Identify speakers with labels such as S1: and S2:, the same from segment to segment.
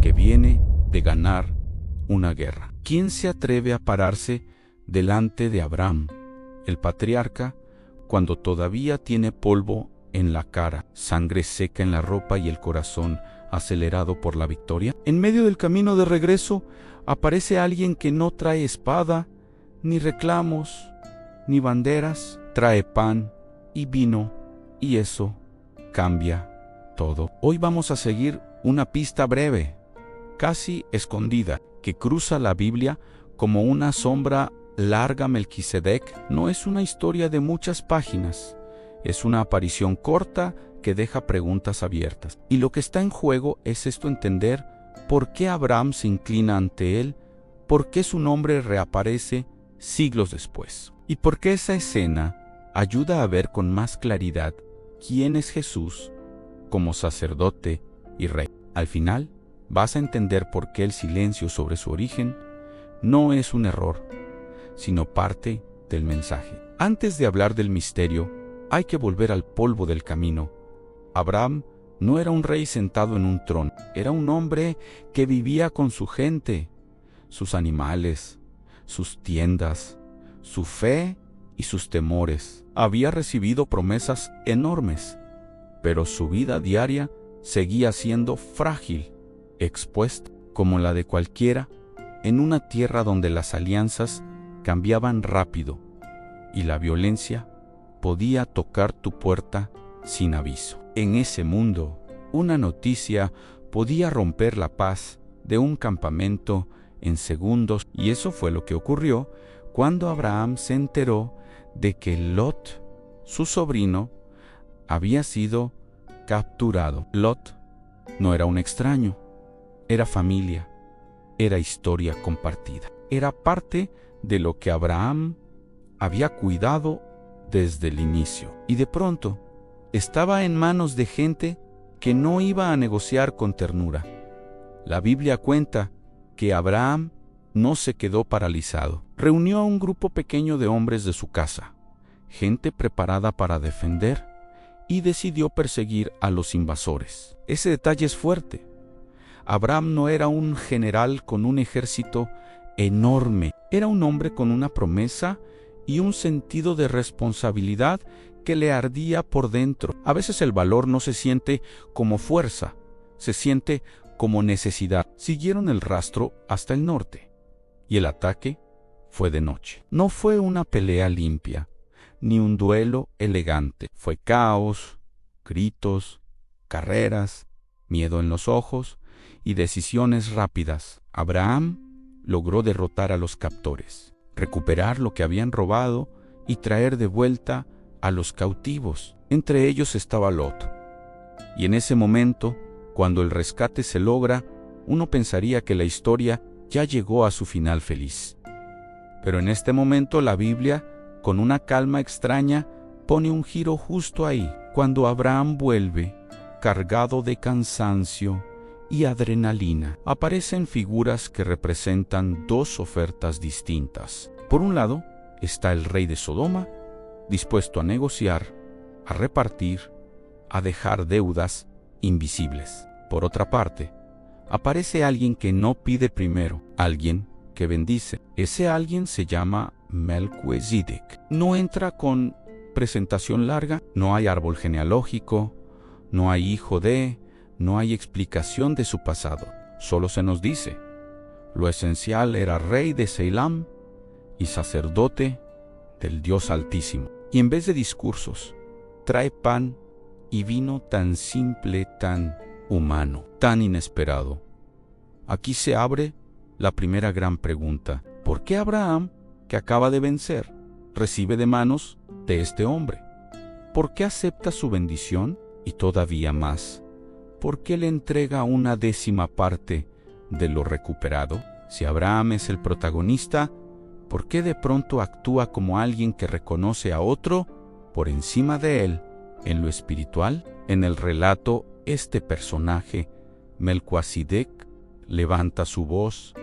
S1: que viene de ganar una guerra. ¿Quién se atreve a pararse delante de Abraham, el patriarca, cuando todavía tiene polvo en la cara, sangre seca en la ropa y el corazón acelerado por la victoria? En medio del camino de regreso aparece alguien que no trae espada, ni reclamos, ni banderas, trae pan y vino, y eso cambia todo. Hoy vamos a seguir una pista breve, casi escondida, que cruza la Biblia como una sombra larga. Melquisedec no es una historia de muchas páginas, es una aparición corta que deja preguntas abiertas. Y lo que está en juego es entender por qué Abraham se inclina ante él, por qué su nombre reaparece siglos después, y por qué esa escena ayuda a ver con más claridad quién es Jesús como sacerdote y rey. Al final, vas a entender por qué el silencio sobre su origen no es un error, sino parte del mensaje. Antes de hablar del misterio, hay que volver al polvo del camino. Abraham no era un rey sentado en un trono, era un hombre que vivía con su gente, sus animales, sus tiendas, su fe y sus temores. Había recibido promesas enormes, pero su vida diaria seguía siendo frágil, expuesta como la de cualquiera, en una tierra donde las alianzas cambiaban rápido y la violencia podía tocar tu puerta sin aviso. En ese mundo, una noticia podía romper la paz de un campamento en segundos, y eso fue lo que ocurrió cuando Abraham se enteró de que Lot, su sobrino, había sido capturado. Lot no era un extraño, era familia, era historia compartida, era parte de lo que Abraham había cuidado desde el inicio. Y de pronto, estaba en manos de gente que no iba a negociar con ternura. La Biblia cuenta que Abraham no se quedó paralizado. Reunió a un grupo pequeño de hombres de su casa, gente preparada para defender, y decidió perseguir a los invasores. Ese detalle es fuerte. Abraham no era un general con un ejército enorme. Era un hombre con una promesa y un sentido de responsabilidad que le ardía por dentro. A veces el valor no se siente como fuerza, se siente como necesidad. Siguieron el rastro hasta el norte, y el ataque fue de noche. No fue una pelea limpia, ni un duelo elegante. Fue caos, gritos, carreras, miedo en los ojos y decisiones rápidas. Abraham logró derrotar a los captores, recuperar lo que habían robado y traer de vuelta a los cautivos. Entre ellos estaba Lot. Y en ese momento, cuando el rescate se logra, uno pensaría que la historia ya llegó a su final feliz. Pero en este momento la Biblia, con una calma extraña, pone un giro justo ahí, cuando Abraham vuelve, cargado de cansancio y adrenalina. Aparecen figuras que representan dos ofertas distintas. Por un lado, está el rey de Sodoma, dispuesto a negociar, a repartir, a dejar deudas invisibles. Por otra parte, aparece alguien que no pide primero, alguien que bendice. Ese alguien se llama Melquisedec. No entra con presentación larga, no hay árbol genealógico, no hay hijo de, no hay explicación de su pasado. Solo se nos dice: lo esencial era rey de Seilam y sacerdote del Dios Altísimo. Y en vez de discursos, trae pan y vino tan simple, tan humano, tan inesperado. Aquí se abre la primera gran pregunta: ¿por qué Abraham, que acaba de vencer, recibe de manos de este hombre? ¿Por qué acepta su bendición? Y todavía más, ¿por qué le entrega una décima parte de lo recuperado? Si Abraham es el protagonista, ¿por qué de pronto actúa como alguien que reconoce a otro por encima de él en lo espiritual? En el relato, este personaje, Melquisedec, levanta su voz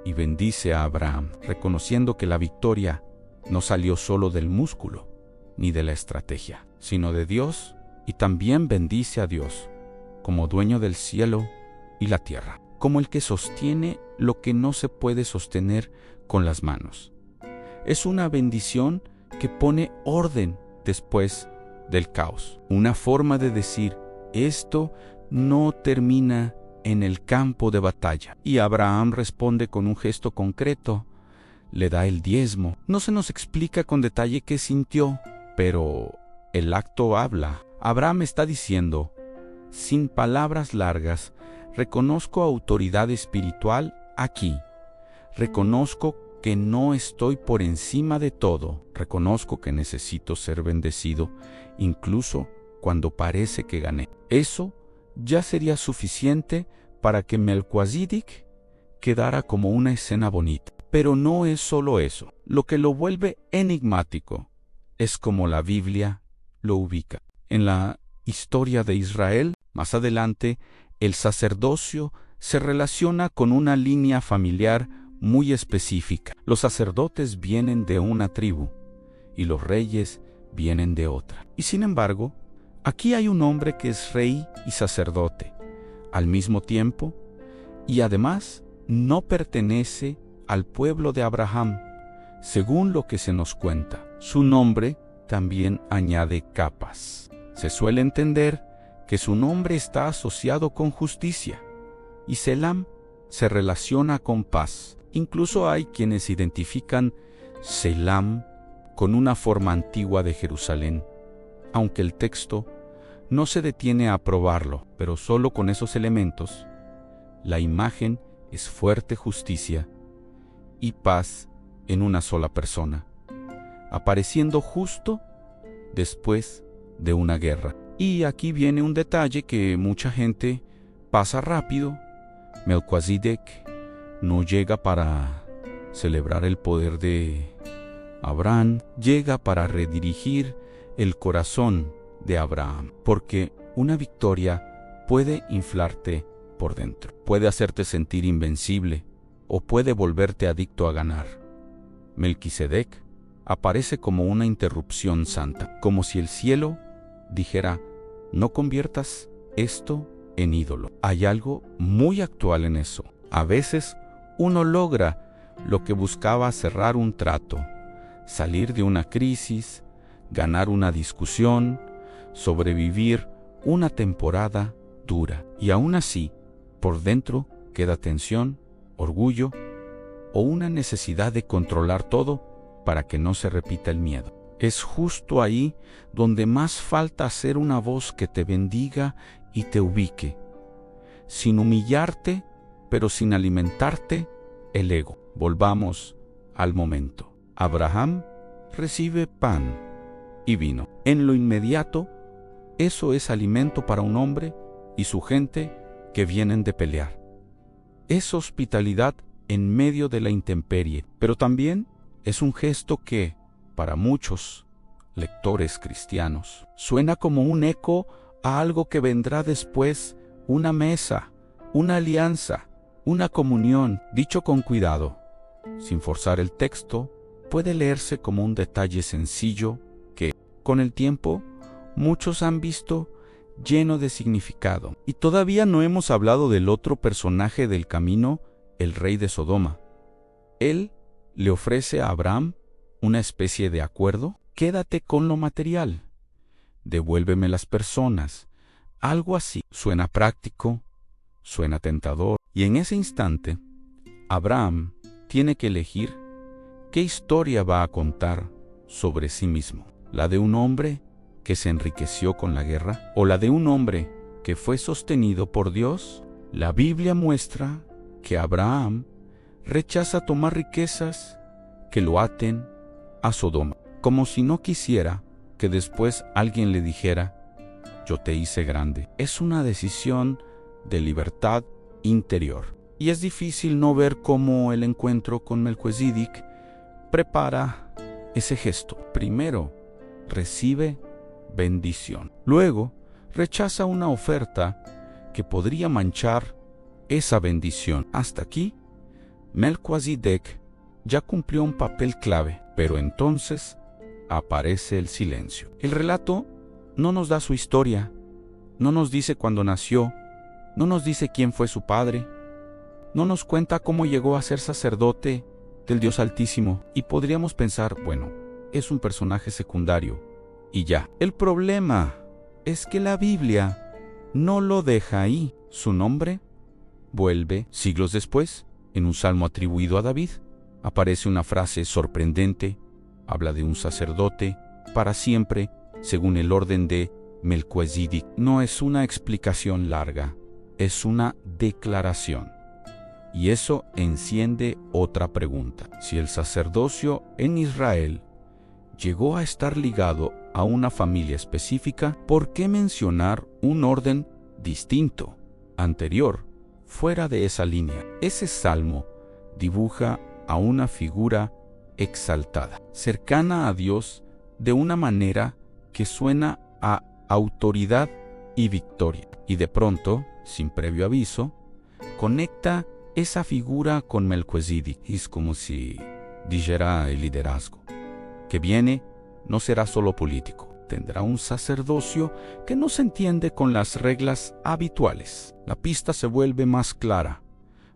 S1: y bendice a Abraham, reconociendo que la victoria no salió solo del músculo ni de la estrategia, sino de Dios, y también bendice a Dios como dueño del cielo y la tierra. como el que sostiene lo que no se puede sostener con las manos. Es una bendición que pone orden después del caos. Una forma de decir, esto no termina en el campo de batalla. Y Abraham responde con un gesto concreto, le da el diezmo. No se nos explica con detalle qué sintió, pero el acto habla. Abraham está diciendo, sin palabras largas, reconozco autoridad espiritual aquí. Reconozco que no estoy por encima de todo. Reconozco que necesito ser bendecido, incluso cuando parece que gané. Eso ya sería suficiente para que Melquisedec quedara como una escena bonita. Pero no es solo eso. Lo que lo vuelve enigmático es como la Biblia lo ubica. En la historia de Israel, más adelante, el sacerdocio se relaciona con una línea familiar muy específica. Los sacerdotes vienen de una tribu y los reyes vienen de otra. Y sin embargo, aquí hay un hombre que es rey y sacerdote al mismo tiempo y además no pertenece al pueblo de Abraham, según lo que se nos cuenta. Su nombre también añade capas. Se suele entender que su nombre está asociado con justicia y Selam se relaciona con paz. Incluso hay quienes identifican Selam con una forma antigua de Jerusalén, aunque el texto no se detiene a probarlo, pero solo con esos elementos, la imagen es fuerte justicia y paz en una sola persona, apareciendo justo después de una guerra. Y aquí viene un detalle que mucha gente pasa rápido. Melquisedec no llega para celebrar el poder de Abraham, llega para redirigir el corazón de Abraham, porque una victoria puede inflarte por dentro, puede hacerte sentir invencible o puede volverte adicto a ganar. Melquisedec aparece como una interrupción santa, como si el cielo dijera, no conviertas esto en ídolo. Hay algo muy actual en eso. A veces uno logra lo que buscaba: cerrar un trato, salir de una crisis, ganar una discusión, sobrevivir una temporada dura. Y aún así, por dentro queda tensión, orgullo o una necesidad de controlar todo para que no se repita el miedo. Es justo ahí donde más falta hacer una voz que te bendiga y te ubique, sin humillarte, pero sin alimentarte el ego. Volvamos al momento. Abraham recibe pan y vino. En lo inmediato, eso es alimento para un hombre y su gente que vienen de pelear. Es hospitalidad en medio de la intemperie, pero también es un gesto que, para muchos lectores cristianos, suena como un eco a algo que vendrá después: una mesa, una alianza, una comunión. Dicho con cuidado, sin forzar el texto, puede leerse como un detalle sencillo que, con el tiempo, muchos han visto lleno de significado. Y todavía no hemos hablado del otro personaje del camino, el rey de Sodoma. Él le ofrece a Abraham una especie de acuerdo: quédate con lo material, devuélveme las personas. Algo así. Suena práctico, suena tentador. Y en ese instante, Abraham tiene que elegir qué historia va a contar sobre sí mismo: la de un hombre que se enriqueció con la guerra o la de un hombre que fue sostenido por Dios. La Biblia muestra que Abraham rechaza tomar riquezas que lo aten a Sodoma, como si no quisiera que después alguien le dijera: yo te hice grande. Es una decisión de libertad interior. Y es difícil no ver cómo el encuentro con Melquisedec prepara ese gesto. Primero, recibe bendición. Luego, rechaza una oferta que podría manchar esa bendición. Hasta aquí, Melquisedec ya cumplió un papel clave, pero entonces aparece el silencio. El relato no nos da su historia, no nos dice cuándo nació, no nos dice quién fue su padre, No nos cuenta cómo llegó a ser sacerdote del Dios Altísimo, y podríamos pensar, bueno, es un personaje secundario, y ya. El problema es que la Biblia no lo deja ahí. Su nombre vuelve siglos después, en un salmo atribuido a David. Aparece una frase sorprendente, habla de un sacerdote para siempre, según el orden de Melquisedec. No es una explicación larga, es una declaración. Y eso enciende otra pregunta. Si el sacerdocio en Israel llegó a estar ligado a una familia específica, ¿por qué mencionar un orden distinto, anterior, fuera de esa línea? Ese salmo dibuja a una figura exaltada, cercana a Dios de una manera que suena a autoridad y victoria. Y de pronto, sin previo aviso, conecta esa figura con Melquisedec. Es como si dijera el liderazgo que viene no será solo político, tendrá un sacerdocio que no se entiende con las reglas habituales. La pista se vuelve más clara,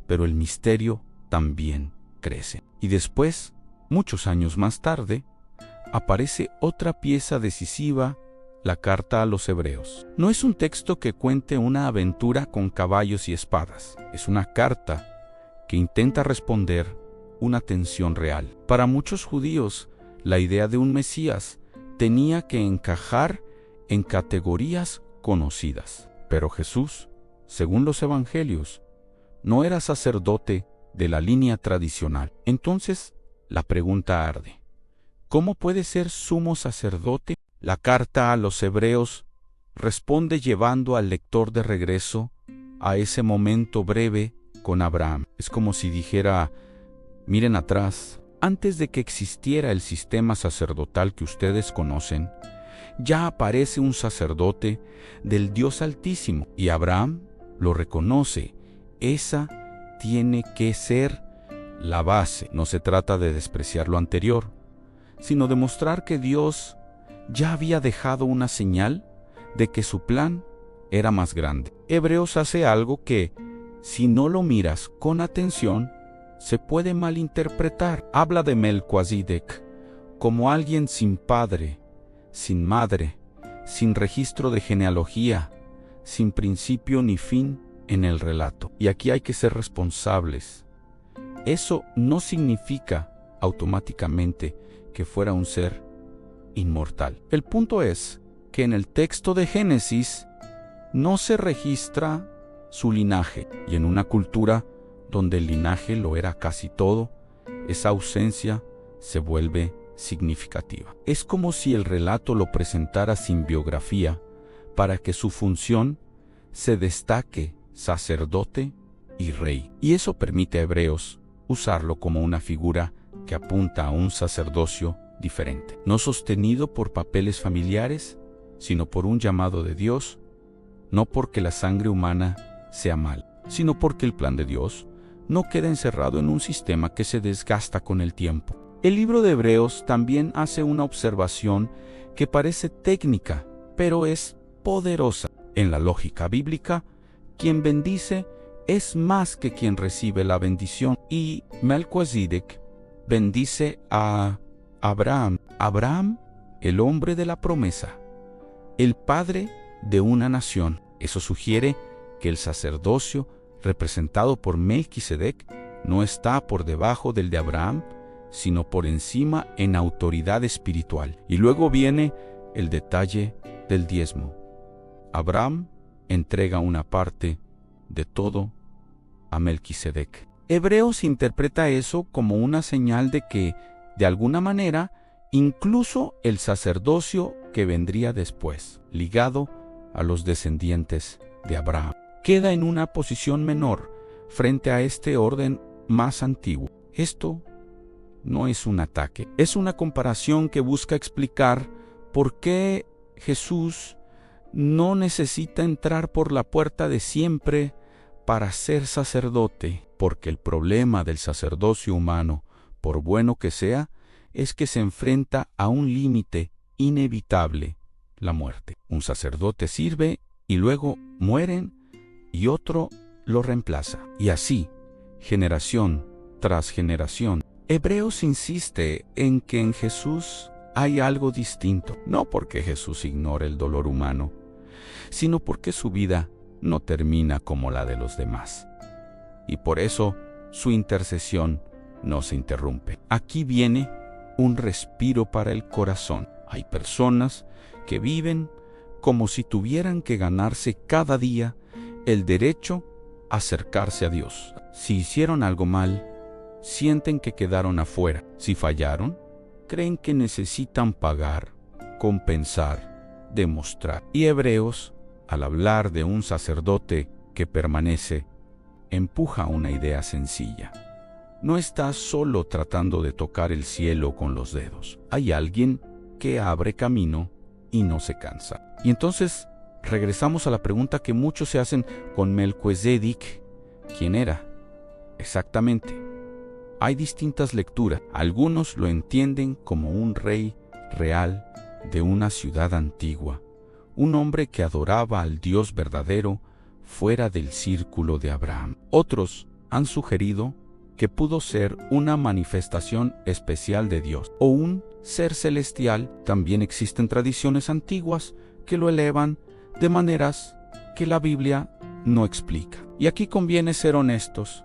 S1: pero el misterio también crece. Y después, muchos años más tarde, aparece otra pieza decisiva, la carta a los Hebreos. No es un texto que cuente una aventura con caballos y espadas, es una carta que intenta responder una tensión real. Para muchos judíos, la idea de un Mesías tenía que encajar en categorías conocidas. Pero Jesús, según los evangelios, no era sacerdote de la línea tradicional. Entonces, la pregunta arde: ¿cómo puede ser sumo sacerdote? La carta a los Hebreos responde llevando al lector de regreso a ese momento breve con Abraham. Es como si dijera: miren atrás, antes de que existiera el sistema sacerdotal que ustedes conocen, ya aparece un sacerdote del Dios Altísimo, y Abraham lo reconoce. Esa tiene que ser la base. No se trata de despreciar lo anterior, sino de mostrar que Dios ya había dejado una señal de que su plan era más grande. Hebreos hace algo que, si no lo miras con atención, se puede malinterpretar. Habla de Melquisedec como alguien sin padre, sin madre, sin registro de genealogía, sin principio ni fin en el relato. Y aquí hay que ser responsables. Eso no significa automáticamente que fuera un ser inmortal. El punto es que en el texto de Génesis no se registra su linaje, y en una cultura donde el linaje lo era casi todo, esa ausencia se vuelve significativa. Es como si el relato lo presentara sin biografía, para que su función se destaque sacerdote y rey. Y eso permite a Hebreos usarlo como una figura que apunta a un sacerdocio diferente, no sostenido por papeles familiares, sino por un llamado de Dios, no porque la sangre humana sea mal, sino porque el plan de Dios no queda encerrado en un sistema que se desgasta con el tiempo. El libro de Hebreos también hace una observación que parece técnica, pero es poderosa. En la lógica bíblica, quien bendice es más que quien recibe la bendición. Y Melquisedec bendice a Abraham. Abraham, el hombre de la promesa, el padre de una nación. Eso sugiere que el sacerdocio representado por Melquisedec no está por debajo del de Abraham, sino por encima en autoridad espiritual. Y luego viene el detalle del diezmo. Abraham entrega una parte de todo a Melquisedec. Hebreos interpreta eso como una señal de que, de alguna manera, incluso el sacerdocio que vendría después, ligado a los descendientes de Abraham, queda en una posición menor frente a este orden más antiguo. Esto no es un ataque, es una comparación que busca explicar por qué Jesús no necesita entrar por la puerta de siempre para ser sacerdote, porque el problema del sacerdocio humano, por bueno que sea, es que se enfrenta a un límite inevitable, la muerte. Un sacerdote sirve y luego mueren y otro lo reemplaza. Y así, generación tras generación. Hebreos insiste en que en Jesús hay algo distinto, no porque Jesús ignore el dolor humano, sino porque su vida no termina como la de los demás. Y por eso su intercesión no se interrumpe. Aquí viene un respiro para el corazón. Hay personas que viven como si tuvieran que ganarse cada día el derecho a acercarse a Dios. Si hicieron algo mal, sienten que quedaron afuera. Si fallaron, creen que necesitan pagar, compensar, demostrar. Y Hebreos, al hablar de un sacerdote que permanece, empuja una idea sencilla. No estás solo tratando de tocar el cielo con los dedos. Hay alguien que abre camino y no se cansa. Y entonces regresamos a la pregunta que muchos se hacen con Melquisedec. ¿Quién era? Exactamente. Hay distintas lecturas. Algunos lo entienden como un rey real de una ciudad antigua, un hombre que adoraba al Dios verdadero fuera del círculo de Abraham. Otros han sugerido que pudo ser una manifestación especial de Dios o un ser celestial. También existen tradiciones antiguas que lo elevan de maneras que la Biblia no explica. Y aquí conviene ser honestos.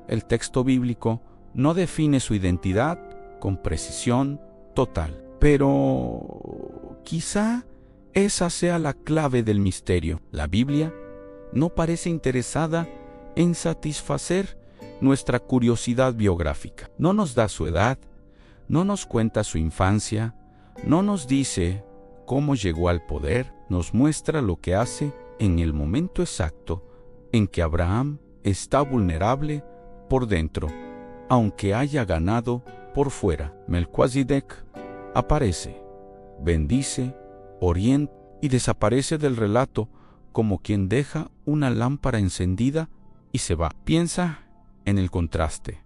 S1: El texto bíblico no define su identidad con precisión total, pero quizá esa sea la clave del misterio. La Biblia no parece interesada en satisfacer nuestra curiosidad biográfica. No nos da su edad, no nos cuenta su infancia, no nos dice cómo llegó al poder, nos muestra lo que hace en el momento exacto en que Abraham está vulnerable por dentro, aunque haya ganado por fuera. Melquisedec aparece, bendice, orienta y desaparece del relato como quien deja una lámpara encendida y se va. Piensa en el contraste.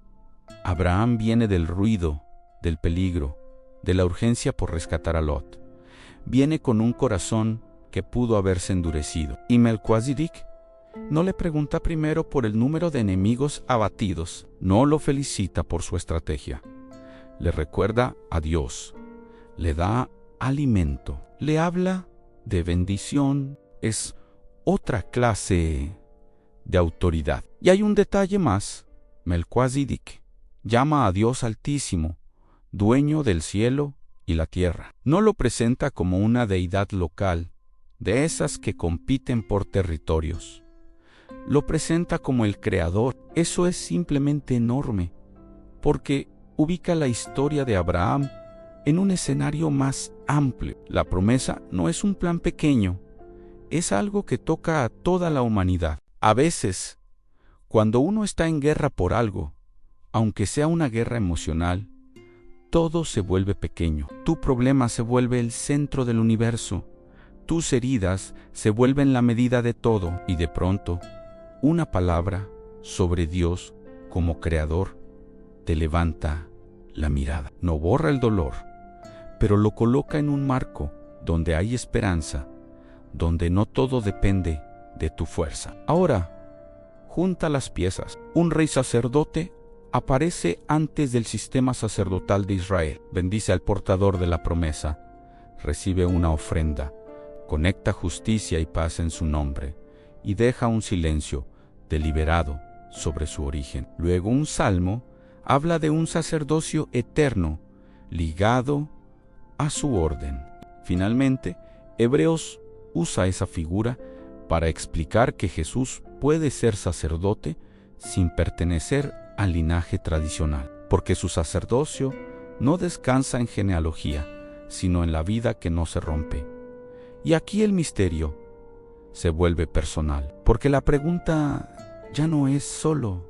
S1: Abraham viene del ruido, del peligro, de la urgencia por rescatar a Lot. Viene con un corazón que pudo haberse endurecido. Y Melquisedec no le pregunta primero por el número de enemigos abatidos, no lo felicita por su estrategia. Le recuerda a Dios, le da alimento, le habla de bendición, es otra clase de autoridad. Y hay un detalle más. Melquisedec llama a Dios Altísimo, dueño del cielo y la tierra. No lo presenta como una deidad local, de esas que compiten por territorios. Lo presenta como el Creador. Eso es simplemente enorme, porque ubica la historia de Abraham en un escenario más amplio. La promesa no es un plan pequeño, es algo que toca a toda la humanidad. A veces, cuando uno está en guerra por algo, aunque sea una guerra emocional, todo se vuelve pequeño. Tu problema se vuelve el centro del universo. Tus heridas se vuelven la medida de todo. Y de pronto, una palabra sobre Dios como creador te levanta la mirada. No borra el dolor, pero lo coloca en un marco donde hay esperanza, donde no todo depende de tu fuerza. Ahora, junta las piezas. Un rey sacerdote aparece antes del sistema sacerdotal de Israel. Bendice al portador de la promesa. Recibe una ofrenda. Conecta justicia y paz en su nombre. Y deja un silencio deliberado sobre su origen. Luego un salmo habla de un sacerdocio eterno, ligado a su orden. Finalmente, Hebreos usa esa figura para explicar que Jesús puede ser sacerdote sin pertenecer al linaje tradicional, porque su sacerdocio no descansa en genealogía, sino en la vida que no se rompe. Y aquí el misterio se vuelve personal, porque la pregunta ya no es solo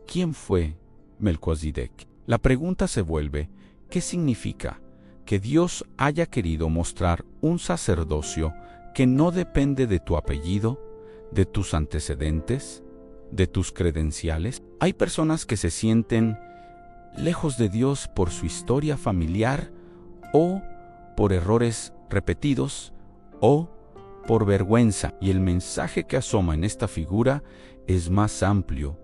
S1: ¿quién fue Melquisedec? La pregunta se vuelve ¿qué significa que Dios haya querido mostrar un sacerdocio que no depende de tu apellido, de tus antecedentes, de tus credenciales? Hay personas que se sienten lejos de Dios por su historia familiar o por errores repetidos o por vergüenza. Y el mensaje que asoma en esta figura es más amplio.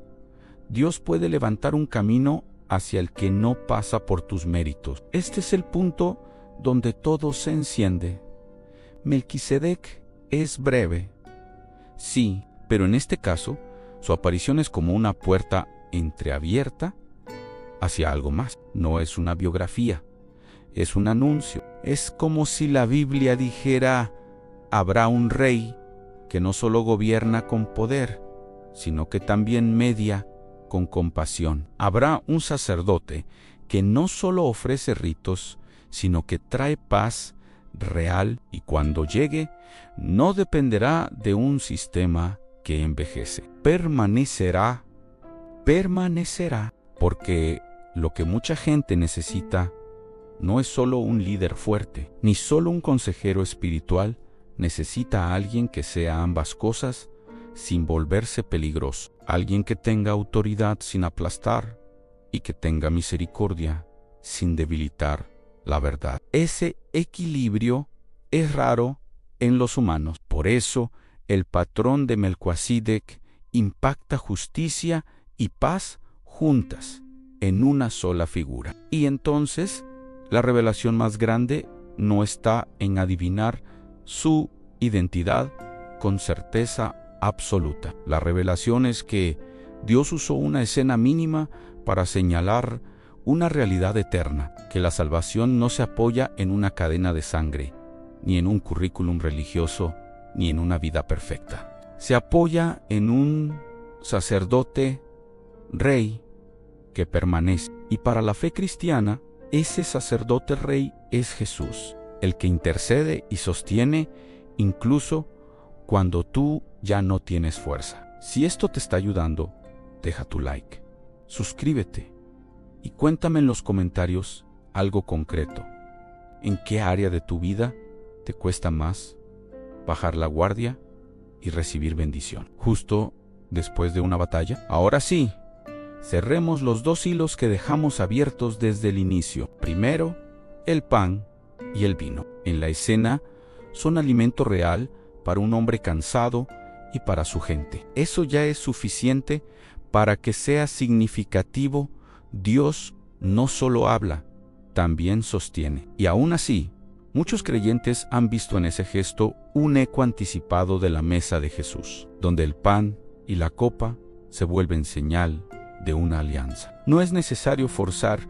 S1: Dios puede levantar un camino hacia el que no pasa por tus méritos. Este es el punto donde todo se enciende. Melquisedec es breve. Sí, pero en este caso, su aparición es como una puerta entreabierta hacia algo más. No es una biografía, es un anuncio. Es como si la Biblia dijera: habrá un rey que no solo gobierna con poder, sino que también media con compasión. Habrá un sacerdote que no solo ofrece ritos, sino que trae paz real, y cuando llegue, no dependerá de un sistema que envejece. Permanecerá, porque lo que mucha gente necesita no es solo un líder fuerte, ni solo un consejero espiritual. Necesita a alguien que sea ambas cosas sin volverse peligroso, alguien que tenga autoridad sin aplastar y que tenga misericordia sin debilitar la verdad. Ese equilibrio es raro en los humanos. Por eso, el patrón de Melquisedec impacta justicia y paz juntas en una sola figura. Y entonces, la revelación más grande no está en adivinar su identidad con certeza absoluta. La revelación es que Dios usó una escena mínima para señalar una realidad eterna, que la salvación no se apoya en una cadena de sangre, ni en un currículum religioso, ni en una vida perfecta. Se apoya en un sacerdote rey que permanece. Y para la fe cristiana, ese sacerdote rey es Jesús, el que intercede y sostiene incluso cuando tú ya no tienes fuerza. Si esto te está ayudando, deja tu like, suscríbete y cuéntame en los comentarios algo concreto. ¿En qué área de tu vida te cuesta más bajar la guardia y recibir bendición? Justo después de una batalla. Ahora sí, cerremos los dos hilos que dejamos abiertos desde el inicio. Primero, el pan y el vino. En la escena son alimento real para un hombre cansado y para su gente. Eso ya es suficiente para que sea significativo. Dios no solo habla, también sostiene. Y aún así, muchos creyentes han visto en ese gesto un eco anticipado de la mesa de Jesús, donde el pan y la copa se vuelven señal de una alianza. No es necesario forzar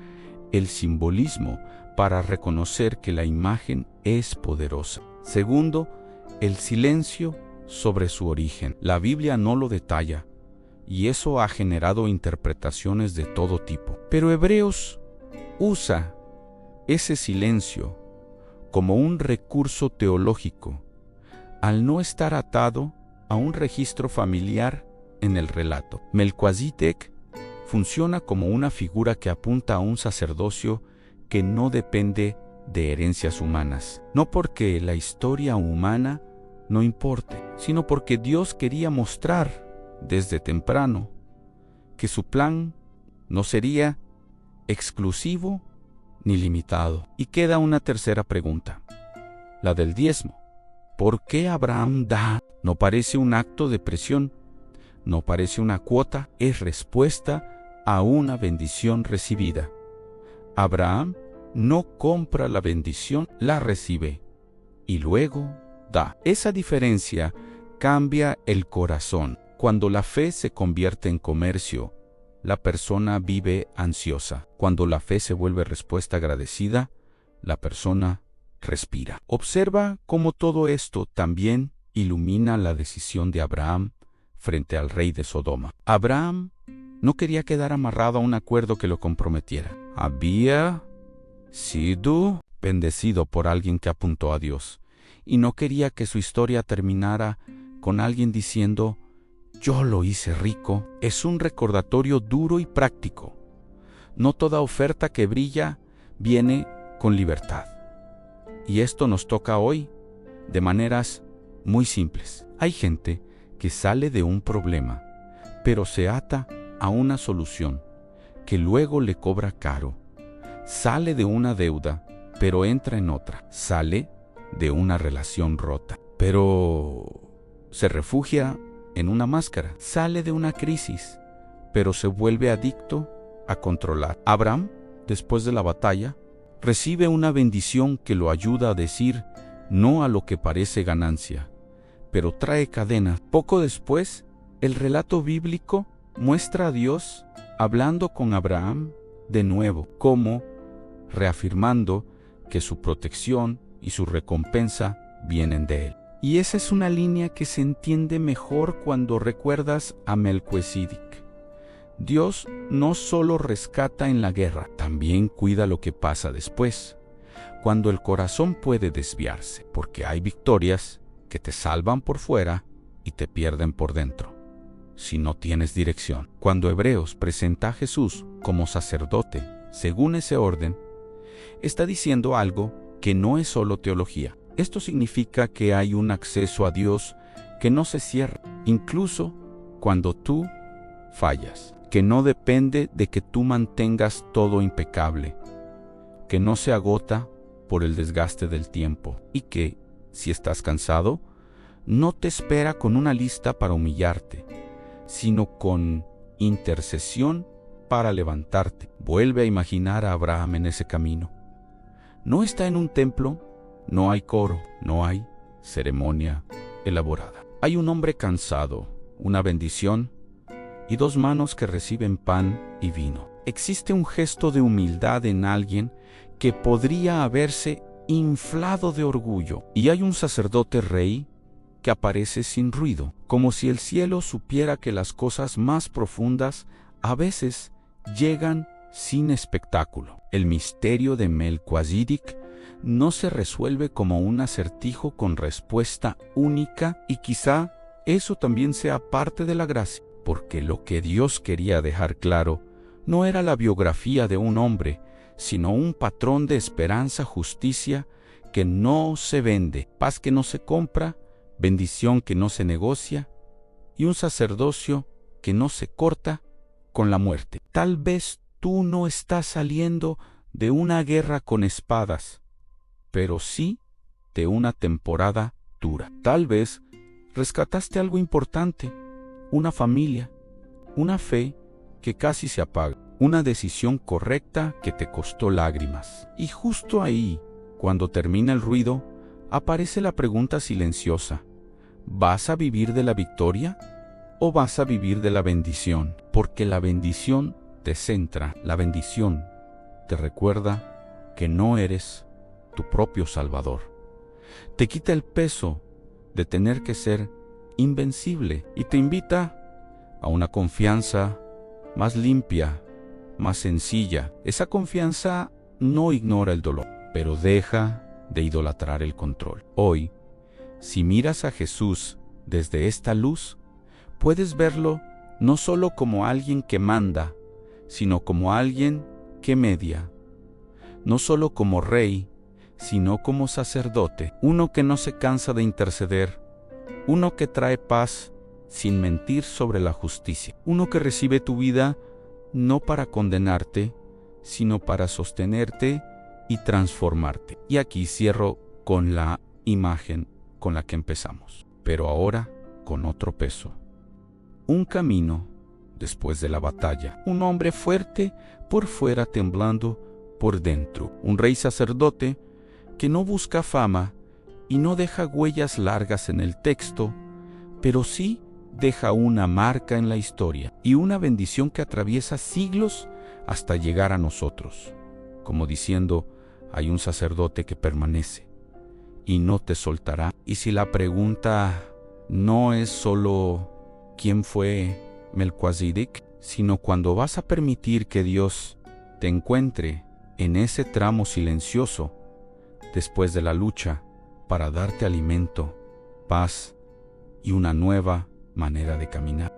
S1: el simbolismo para reconocer que la imagen es poderosa. Segundo, el silencio sobre su origen. La Biblia no lo detalla, y eso ha generado interpretaciones de todo tipo. Pero Hebreos usa ese silencio como un recurso teológico, al no estar atado a un registro familiar en el relato. Melquisedec funciona como una figura que apunta a un sacerdocio que no depende de herencias humanas, no porque la historia humana no importe, sino porque Dios quería mostrar desde temprano que su plan no sería exclusivo ni limitado. Y queda una tercera pregunta, la del diezmo. ¿Por qué Abraham da? No parece un acto de presión, no parece una cuota, es respuesta a una bendición recibida. Abraham no compra la bendición, la recibe y luego da. Esa diferencia cambia el corazón. Cuando la fe se convierte en comercio, la persona vive ansiosa. Cuando la fe se vuelve respuesta agradecida, la persona respira. Observa cómo todo esto también ilumina la decisión de Abraham frente al rey de Sodoma. Abraham no quería quedar amarrado a un acuerdo que lo comprometiera. Había sido bendecido por alguien que apuntó a Dios, y no quería que su historia terminara con alguien diciendo: yo lo hice rico. Es un recordatorio duro y práctico. No toda oferta que brilla viene con libertad. Y esto nos toca hoy de maneras muy simples. Hay gente que sale de un problema, pero se ata a una solución que luego le cobra caro. Sale de una deuda, pero entra en otra. Sale de una relación rota, pero se refugia en una máscara. Sale de una crisis, pero se vuelve adicto a controlar. Abraham, después de la batalla, recibe una bendición que lo ayuda a decir no a lo que parece ganancia, pero trae cadenas. Poco después, el relato bíblico muestra a Dios hablando con Abraham de nuevo, como reafirmando que su protección y su recompensa vienen de él. Y esa es una línea que se entiende mejor cuando recuerdas a Melquisedec. Dios no solo rescata en la guerra, también cuida lo que pasa después, cuando el corazón puede desviarse, porque hay victorias que te salvan por fuera y te pierden por dentro, si no tienes dirección. Cuando Hebreos presenta a Jesús como sacerdote, según ese orden, está diciendo algo que no es solo teología. Esto significa que hay un acceso a Dios que no se cierra, incluso cuando tú fallas, que no depende de que tú mantengas todo impecable, que no se agota por el desgaste del tiempo y que, si estás cansado, no te espera con una lista para humillarte, sino con intercesión para levantarte. Vuelve a imaginar a Abraham en ese camino. No está en un templo, no hay coro, no hay ceremonia elaborada. Hay un hombre cansado, una bendición y dos manos que reciben pan y vino. Existe un gesto de humildad en alguien que podría haberse inflado de orgullo. Y hay un sacerdote rey que aparece sin ruido, como si el cielo supiera que las cosas más profundas a veces llegan sin espectáculo. El misterio de Melquisedec no se resuelve como un acertijo con respuesta única, y quizá eso también sea parte de la gracia, porque lo que Dios quería dejar claro no era la biografía de un hombre, sino un patrón de esperanza, justicia que no se vende, paz que no se compra, bendición que no se negocia, y un sacerdocio que no se corta con la muerte. Tal vez tú no estás saliendo de una guerra con espadas, pero sí de una temporada dura. Tal vez rescataste algo importante, una familia, una fe que casi se apaga, una decisión correcta que te costó lágrimas. Y justo ahí, cuando termina el ruido, aparece la pregunta silenciosa: ¿vas a vivir de la victoria o vas a vivir de la bendición? Porque la bendición te centra, la bendición te recuerda que no eres tu propio Salvador. Te quita el peso de tener que ser invencible y te invita a una confianza más limpia, más sencilla. Esa confianza no ignora el dolor, pero deja de idolatrar el control. Hoy, si miras a Jesús desde esta luz, puedes verlo no solo como alguien que manda, sino como alguien que media, no solo como rey, sino como sacerdote, uno que no se cansa de interceder, uno que trae paz sin mentir sobre la justicia, uno que recibe tu vida no para condenarte, sino para sostenerte y transformarte. Y aquí cierro con la imagen con la que empezamos, pero ahora con otro peso. Un camino después de la batalla, un hombre fuerte por fuera temblando por dentro, un rey sacerdote que no busca fama y no deja huellas largas en el texto, pero sí deja una marca en la historia y una bendición que atraviesa siglos hasta llegar a nosotros, como diciendo: hay un sacerdote que permanece y no te soltará. Y si la pregunta no es solo ¿quién fue Melquisedec?, sino cuando vas a permitir que Dios te encuentre en ese tramo silencioso después de la lucha para darte alimento, paz y una nueva manera de caminar.